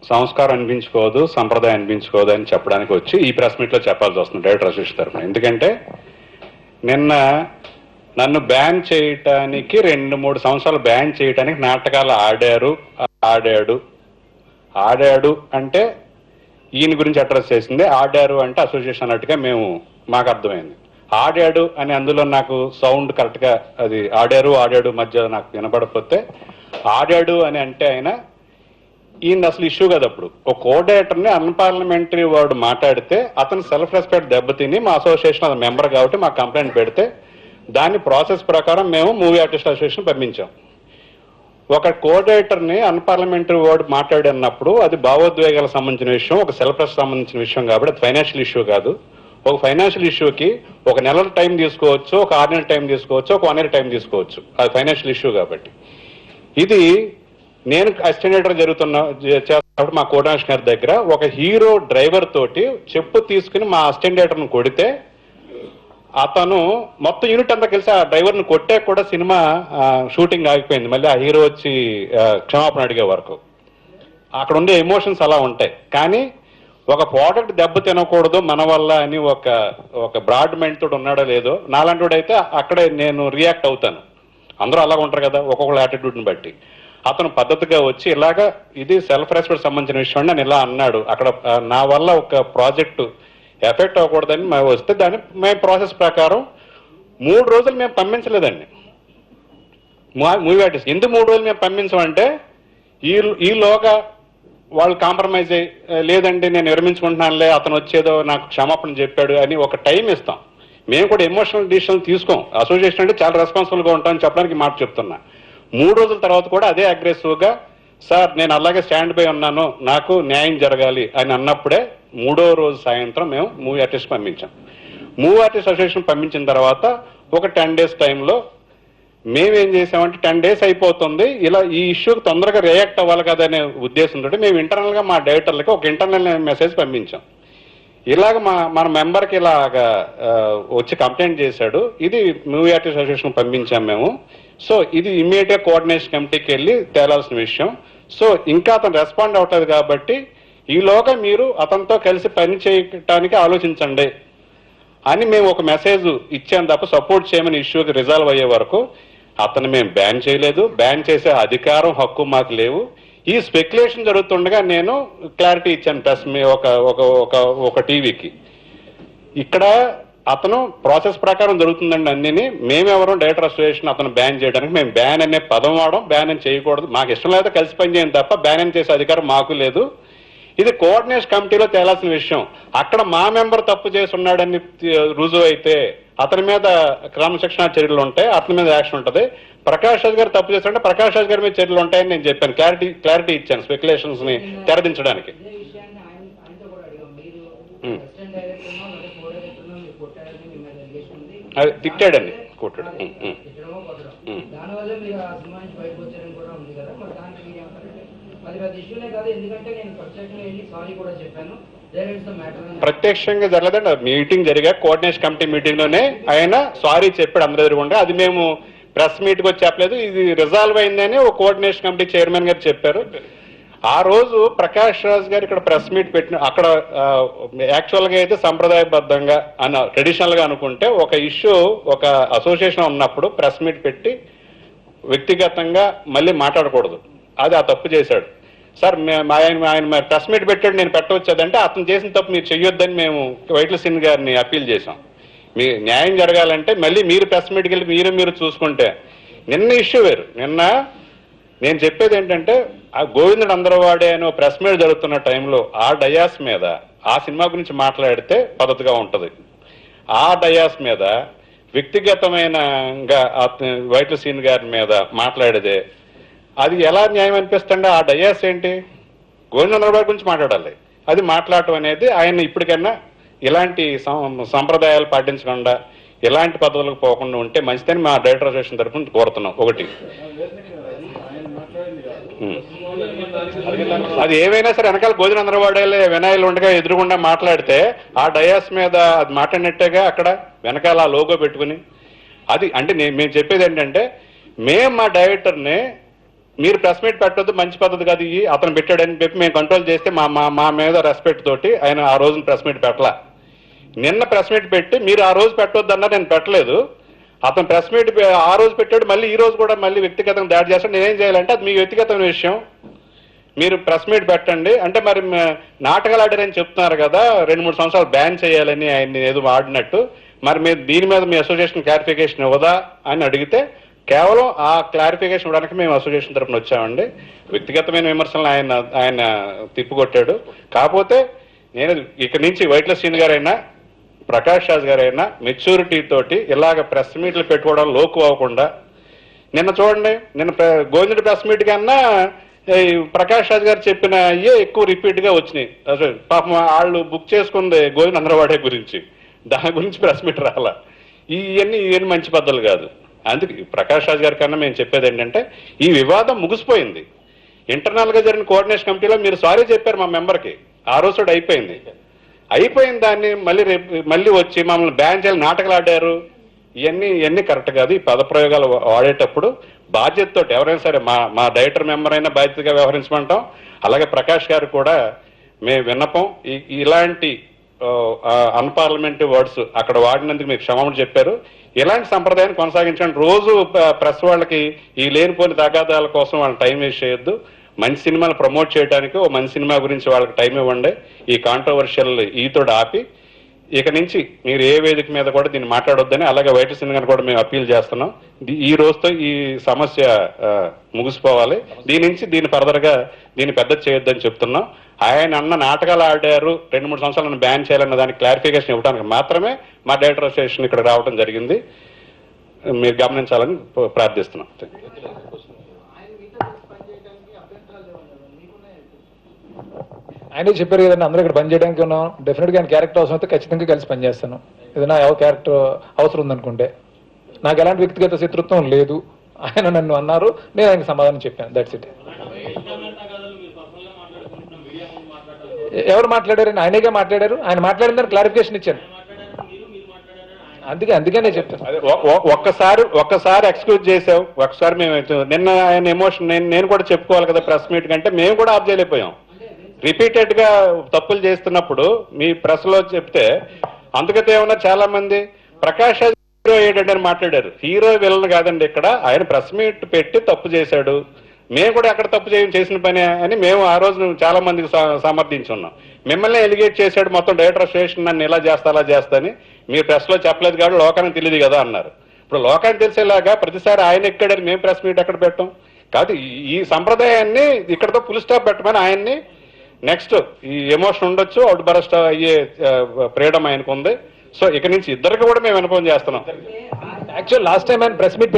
సంస్కారం అనిపించుకోదు, సంప్రదాయం అనిపించుకోదు అని చెప్పడానికి వచ్చి ఈ ప్రెస్ మీట్లో చెప్పాల్సి వస్తుంది డైరెక్టర్ అసోసియేషన్ తరఫున. ఎందుకంటే నిన్న నన్ను బ్యాన్ చేయటానికి 2-3 సంవత్సరాలు బ్యాన్ చేయటానికి నాటకాలు ఆడాడు అంటే ఈయన గురించి అడ్రస్ చేసింది, ఆడారు అంటే అసోసియేషన్ అన్నట్టుగా మాకు అర్థమైంది. ఆడాడు అని అందులో నాకు సౌండ్ కరెక్ట్గా అది ఆడాడు మధ్య నాకు వినపడకపోతే ఆడాడు అని అంటే ఆయన ఈయన అసలు ఇష్యూ కదా. అప్పుడు ఒక కోఆర్డినేటర్ని అన్పార్లమెంటరీ వర్డ్ మాట్లాడితే అతను సెల్ఫ్ రెస్పెక్ట్ దెబ్బతిని మా అసోసియేషన్ అది మెంబర్ కాబట్టి మాకు కంప్లైంట్ పెడితే దాని ప్రాసెస్ ప్రకారం మేము మూవీ ఆర్టిస్ట్ అసోసియేషన్ పంపించాం. ఒక కోఆర్డినేటర్ని అన్పార్లమెంటరీ వర్డ్ మాట్లాడినప్పుడు అది భావోద్వేగాలకు సంబంధించిన విషయం, ఒక సెల్ఫ్ రెస్పెక్ట్ సంబంధించిన విషయం కాబట్టి అది ఫైనాన్షియల్ ఇష్యూ కాదు. ఒక ఫైనాన్షియల్ ఇష్యూకి 1 నెలల టైం తీసుకోవచ్చు, ఒక 6 నెలల టైం తీసుకోవచ్చు, ఒక 1 ఇయర్ టైం తీసుకోవచ్చు. అది ఫైనాన్షియల్ ఇష్యూ కాబట్టి. ఇది నేను అసిస్టెంట్ చేస్తున్నప్పుడు మా కోఆర్డినేషన్ గారి దగ్గర ఒక హీరో డ్రైవర్ తోటి చెప్పు తీసుకుని మా అసిస్టెంట్ను కొడితే అతను మొత్తం యూనిట్ అంతా కలిసి ఆ డ్రైవర్ని కొట్టే కూడా సినిమా షూటింగ్ ఆగిపోయింది. మళ్ళీ ఆ హీరో వచ్చి క్షమాపణ అడిగే వరకు. అక్కడ ఉండే ఎమోషన్స్ అలా ఉంటాయి. కానీ ఒక ప్రోడక్ట్ దెబ్బ తినకూడదు మన వల్ల అని ఒక బ్రాడ్ మైండ్ తోటి ఉన్నాడో లేదో, నాలాంటి అయితే అక్కడే నేను రియాక్ట్ అవుతాను. అందరూ అలాగ ఉంటారు కదా ఒక్కొక్కళ్ళ యాటిట్యూడ్ని బట్టి. అతను పద్ధతిగా వచ్చి ఇలాగా ఇది సెల్ఫ్ రెస్పెక్ట్ సంబంధించిన విషయం అని ఇలా అన్నాడు. అక్కడ నా వల్ల ఒక ప్రాజెక్టు ఎఫెక్ట్ అవ్వకూడదని వస్తే దాన్ని మేము ప్రాసెస్ ప్రకారం 3 రోజులు మేము పంపించలేదండి మూవీ ఆర్టిస్ట్. ఎందుకు 3 రోజులు మేము పంపించమంటే ఈలోగా వాళ్ళు కాంప్రమైజ్ అయ్యి లేదండి నేను విరమించుకుంటున్నానులే అతను వచ్చేదో నాకు క్షమాపణ చెప్పాడు అని ఒక టైం ఇస్తాం. మేము కూడా ఎమోషనల్ డిసిషన్ తీసుకోం. అసోసియేషన్ అంటే చాలా రెస్పాన్సిబుల్గా ఉంటామని చెప్పడానికి మాట చెప్తున్నా. 3 రోజుల తర్వాత కూడా అదే అగ్రెసివ్గా సార్ నేను అలాగే స్టాండ్ బై ఉన్నాను, నాకు న్యాయం జరగాలి అని అన్నప్పుడే 3వ రోజు సాయంత్రం మేము మూవీ ఆర్టిస్ట్ పంపించాం. మూవీ ఆర్టిస్ట్ అసోసియేషన్ పంపించిన తర్వాత ఒక 10 డేస్ టైంలో మేమేం చేసామంటే 10 డేస్ అయిపోతుంది, ఇలా ఈ ఇష్యూకి తొందరగా రియాక్ట్ అవ్వాలి కదా అనే ఉద్దేశంతో మేము ఇంటర్నల్గా మా డైరెక్టర్లకి ఒక ఇంటర్నల్ మెసేజ్ పంపించాం. ఇలాగ మన మెంబర్కి ఇలాగా వచ్చి కంప్లైంట్ చేశాడు, ఇది మూవీ ఆర్టిస్ట్ అసోసియేషన్ పంపించాం మేము. సో ఇది ఇమ్మీడియట్గా కోఆర్డినేషన్ కమిటీకి వెళ్ళి తేలాల్సిన విషయం. సో ఇంకా అతను రెస్పాండ్ అవ్వట్లేదు కాబట్టి ఈలోగా మీరు అతనితో కలిసి పని చేయటానికి ఆలోచించండి అని మేము ఒక మెసేజ్ ఇచ్చాం తప్ప సపోర్ట్ చేయమని ఇష్యూకి రిజాల్వ్ అయ్యే వరకు అతను మేము బ్యాన్ చేయలేదు. బ్యాన్ చేసే అధికారం హక్కు మాకు లేవు. ఈ స్పెక్యులేషన్ జరుగుతుండగా నేను క్లారిటీ ఇచ్చాను ప్రెస్ ఒక టీవీకి. ఇక్కడ అతను ప్రాసెస్ ప్రకారం జరుగుతుందండి అన్నిని. మేమెవరం డైరెక్టర్ అసోసియేషన్ అతను బ్యాన్ చేయడానికి మేము బ్యాన్ అనే పదం వాడడం, బ్యాన్ అని చేయకూడదు. మాకు ఇష్టం లేదా కలిసి పని చేయండి తప్ప బ్యాన్ అని చేసే అధికారం మాకు లేదు. ఇది కోఆర్డినేషన్ కమిటీలో తేలాల్సిన విషయం. అక్కడ మా మెంబర్ తప్పు చేసి ఉన్నాడని రుజువు అయితే అతని మీద క్రమశిక్షణ చర్యలు ఉంటాయి, అతని మీద యాక్షన్ ఉంటుంది. ప్రకాష్ రాజ్ గారు తప్పు చేస్తుంటే ప్రకాష్ రాజ్ గారి మీద చర్యలు ఉంటాయని నేను చెప్పాను, క్లారిటీ ఇచ్చాను స్పెక్యులేషన్స్ ని తెరదించడానికి. అది తిట్టాడండి, కొట్టాడు. ప్రత్యక్షంగా జరగదండి, మీటింగ్ జరిగా కోఆర్డినేషన్ కమిటీ మీటింగ్ లోనే ఆయన సారీ చెప్పాడు అందరి ఎదురుగుండా. అది మేము ప్రెస్ మీట్కి వచ్చి చెప్పలేదు, ఇది రిజాల్వ్ అయిందని ఒక కోఆర్డినేషన్ కమిటీ చైర్మన్ గారు చెప్పారు. ఆ రోజు ప్రకాష్ రాజ్ గారు ఇక్కడ ప్రెస్ మీట్ పెట్టిన అక్కడ యాక్చువల్గా అయితే సంప్రదాయబద్ధంగా ట్రెడిషనల్ గా అనుకుంటే ఒక ఇష్యూ ఒక అసోసియేషన్ ఉన్నప్పుడు ప్రెస్ మీట్ పెట్టి వ్యక్తిగతంగా మళ్ళీ మాట్లాడకూడదు. అది ఆ తప్పు చేశాడు. సార్ ఆయన ప్రెస్ మీట్ పెట్టాడు నేను పెట్టవచ్చదంటే అతను చేసిన తప్పు మీరు చెయ్యొద్దని మేము వైట్ల సింగ్ గారిని అప్పీల్ చేశాం. మీ న్యాయం జరగాలంటే మళ్ళీ మీరు ప్రెస్ మీట్కి వెళ్ళి మీరు చూసుకుంటే. నిన్న ఇష్యూ వేరు. నిన్న నేను చెప్పేది ఏంటంటే ఆ గోవిందుడు అందరవాడే అని ప్రెస్ మీట్ జరుగుతున్న టైంలో ఆ డయాస్ మీద ఆ సినిమా గురించి మాట్లాడితే పద్ధతిగా ఉంటుంది. ఆ డయాస్ మీద వ్యక్తిగతమైన వైట్ల సీన్ గారి మీద మాట్లాడేదే అది ఎలా న్యాయం అనిపిస్తుండే? ఆ డయాస్ ఏంటి? గోవిందుడు అందరవాడి గురించి మాట్లాడాలి. అది మాట్లాడటం అనేది ఆయన ఇప్పటికైనా ఇలాంటి సంప్రదాయాలు పాటించకుండా ఇలాంటి పద్ధతులకు పోకుండా ఉంటే మంచిదని మా డైరెక్టర్ అసోసియేషన్ తరఫున కోరుతున్నాం. ఒకటి అది ఏమైనా సరే వెనకాల గోవిందుడు అందరవాడేలే వినాయలు ఉండగా ఎదురుగుండా మాట్లాడితే ఆ డయాస్ మీద అది మాట్లాడినట్టేగా అక్కడ వెనకాల ఆ లోగో పెట్టుకుని. అది అంటే మేము చెప్పేది ఏంటంటే మేము మా డైరెక్టర్ని మీరు ప్రెస్ మీట్ పెట్టొద్దు, మంచి పద్ధతి కాదు ఇవి, అతను పెట్టాడని చెప్పి మేము కంట్రోల్ చేస్తే మా మా మా మీద రెస్పెక్ట్ తోటి ఆయన ఆ రోజున ప్రెస్ మీట్ పెట్టలా. నిన్న ప్రెస్ మీట్ పెట్టి మీరు ఆ రోజు పెట్టొద్దు అన్నా నేను పెట్టలేదు. అతను ప్రెస్ మీట్ ఆ రోజు పెట్టాడు, మళ్ళీ ఈ రోజు కూడా మళ్ళీ వ్యక్తిగతంగా దాడి చేస్తాడు. నేనేం చేయాలంటే అది మీ వ్యక్తిగతమైన విషయం, మీరు ప్రెస్ మీట్ పెట్టండి అంటే. మరి నాటకాలు ఆడారని చెప్తున్నారు కదా, 2-3 సంవత్సరాలు బ్యాన్ చేయాలని ఆయన ఏదో ఆడినట్టు, మరి మీరు దీని మీద మీ అసోసియేషన్ క్లారిఫికేషన్ ఇవ్వదా అని అడిగితే కేవలం ఆ క్లారిఫికేషన్ ఇవ్వడానికి మేము అసోసియేషన్ తరఫున వచ్చామండి. వ్యక్తిగతమైన విమర్శలను ఆయన తిప్పికొట్టాడు. కాకపోతే నేను ఇక్కడి నుంచి వైట్ల శ్రీని గారైనా ప్రకాష్ రాజ్ గారైనా మెచ్యూరిటీ తోటి ఇలాగ ప్రెస్ మీట్లు పెట్టుకోవడం లోకు అవ్వకుండా, నిన్న చూడండి, నిన్న గోవిందుడి ప్రెస్ మీట్ కన్నా ప్రకాష్ రాజ్ గారు చెప్పిన అయ్యే ఎక్కువ రిపీట్ గా వచ్చినాయి. అసలు పాపం వాళ్ళు బుక్ చేసుకుంది గోవింద్ అందరవాడే గురించి, దాని గురించి ప్రెస్ మీట్ రాలా. ఇవన్నీ మంచి పద్ధతులు కాదు. అందుకే ప్రకాష్ రాజ్ గారి కన్నా మేము చెప్పేది ఏంటంటే, ఈ వివాదం ముగిసిపోయింది. ఇంటర్నల్ గా జరిగిన కోఆర్డినేషన్ కమిటీలో మీరు సారీ చెప్పారు మా మెంబర్కి, ఆ రోజు అయిపోయింది దాన్ని మళ్ళీ వచ్చి మమ్మల్ని బ్యాన్ చేయాలి, నాటకాలు ఆడారు, ఇవన్నీ కరెక్ట్ కాదు. ఈ పదప్రయోగాలు వాడేటప్పుడు బాధ్యతతో ఎవరైనా సరే, మా డైరెక్టర్ మెంబర్ అయినా బాధ్యతగా వ్యవహరించమంటాం. అలాగే ప్రకాష్ గారు కూడా మేము విన్నపం, ఇలాంటి అన్పార్లమెంటరీ వర్డ్స్ అక్కడ వాడినందుకు మీకు క్షమాపణ చెప్పారు. ఇలాంటి సంప్రదాయాన్ని కొనసాగించండి. రోజు ప్రెస్ వాళ్ళకి ఈ లేనిపోని తగాదాల కోసం వాళ్ళ టైం వేస్ట్ చేయొద్దు. మంచి సినిమాలు ప్రమోట్ చేయడానికి ఓ మంచి సినిమా గురించి వాళ్ళకి టైం ఇవ్వండి. ఈ కాంట్రవర్షియల్ ఈతో ఆపి ఇక నుంచి మీరు ఏ వేదిక మీద కూడా దీన్ని మాట్లాడొద్దని, అలాగే వైట్ల శ్రీని గారిని కూడా మేము అప్పీల్ చేస్తున్నాం. ఈ రోజుతో ఈ సమస్య ముగిసిపోవాలి. దీన్ని ఫర్దర్ గా దీన్ని పెద్ద చేయొద్దని చెప్తున్నాం. ఆయన అన్న నాటకాలు ఆడారు, 2-3 సంవత్సరాలను బ్యాన్ చేయాలన్న దానికి క్లారిఫికేషన్ ఇవ్వడానికి మాత్రమే మా డైరెక్టర్ అసోసియేషన్ ఇక్కడ రావడం జరిగింది. మీరు గమనించాలని ప్రార్థిస్తున్నాం. ఆయనే చెప్పారు కదండి, అందరూ ఇక్కడ పనిచేయడానికి ఉన్నాం. డెఫినెట్గా ఆయన క్యారెక్టర్ అవసరం అయితే ఖచ్చితంగా కలిసి పనిచేస్తాను. ఏదైనా క్యారెక్టర్ అవసరం ఉందనుకుంటే. నాకు ఎలాంటి వ్యక్తిగత శత్రుత్వం లేదు. ఆయన నన్ను అన్నారు, నేను ఆయనకు సమాధానం చెప్పాను. That's it. ఎవరు మాట్లాడారని? ఆయనేగా మాట్లాడారు. ఆయన మాట్లాడిన దాన్ని క్లారిఫికేషన్ ఇచ్చాను. అందుకే నేను చెప్తాను. ఒక్కసారి ఎక్స్క్యూజ్ చేసావు, ఒకసారి మేము నిన్న ఆయన ఎమోషన్ నేను కూడా చెప్పుకోవాలి కదా ప్రెస్ మీట్ కంటే, మేము కూడా ఆఫ్ చేయలేకపోయాం. రిపీటెడ్ గా తప్పులు చేస్తున్నప్పుడు మీ ప్రెస్ లో చెప్తే అందుకతే ఏమన్నా చాలా మంది ప్రకాష్ రాజ్ హీరో ఏంటంటే మాట్లాడారు. హీరో విలన్ కాదండి, ఇక్కడ ఆయన ప్రెస్ మీట్ పెట్టి తప్పు చేశాడు, మేము కూడా అక్కడ తప్పు చేసిన పని అని మేము ఆ రోజు చాలా మందికి సమర్థించున్నాం. మిమ్మల్ని ఎలిగేట్ చేశాడు, మొత్తం డైరెక్టర్ అసోసియేషన్ నన్ను ఇలా చేస్తా అలా చేస్తా అని మీరు ప్రెస్ లో చెప్పలేదు కాబట్టి లోకానికి తెలియదు కదా అన్నారు. ఇప్పుడు లోకానికి తెలిసేలాగా ప్రతిసారి ఆయన ఎక్కడని మేము ప్రెస్ మీట్ ఎక్కడ పెట్టాం కాదు. ఈ సంప్రదాయాన్ని ఇక్కడతో ఫుల్ స్టాప్ పెట్టమని ఆయన్ని, నెక్స్ట్ ఈ ఎమోషన్ ఉండొచ్చు, అవుట్ బరస్ట్ అయ్యే ఫ్రీడమ్ ఆయనకు ఉంది. సో ఇక నుంచి ఇద్దరికి కూడా మేము ఇన్ఫార్మ్ చేస్తున్నాం. యాక్చువల్ లాస్ట్ టైం ఆయన ప్రెస్ మీట్